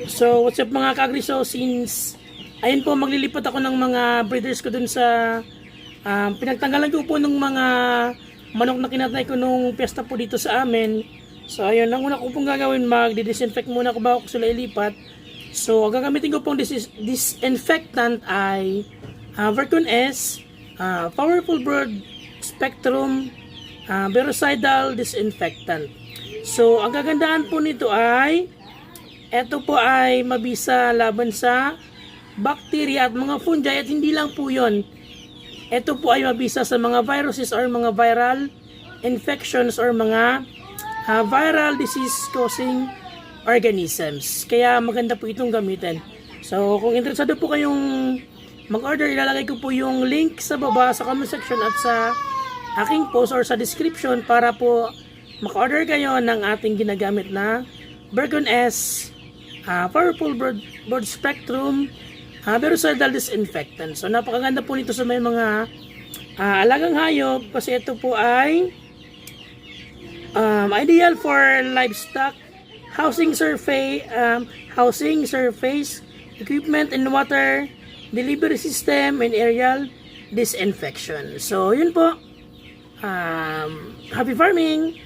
So, what's up mga kagri? So, since ayun po, maglilipat ako ng mga breeders ko dun sa pinagtanggalan ko po ng mga manok na kinatay ko nung piyesta po dito sa amin. So, ayun, ang una ko pong gagawin, magdi-disinfect muna ko bago ko sila ilipat. So, ang gagamitin ko pong disinfectant ay Vercon S, Powerful Broad Spectrum Virucidal Disinfectant. So, ang kagandahan po nito ay ito po ay mabisa laban sa bacteria at mga fungi, at hindi lang po yun. Ito po ay mabisa sa mga viruses or mga viral infections or mga viral disease causing organisms. Kaya maganda po itong gamitin. So kung interesado po kayong mag-order, ilalagay ko po yung link sa baba sa comment section at sa aking post or sa description para po maka-order kayo ng ating ginagamit na Vercon S Powerful Broad Spectrum Virucidal Disinfectant. So napakaganda po nito sa may mga alagang hayop kasi ito po ay ideal for livestock, housing surface, equipment and water delivery system and aerial disinfection. So yun po. Happy farming!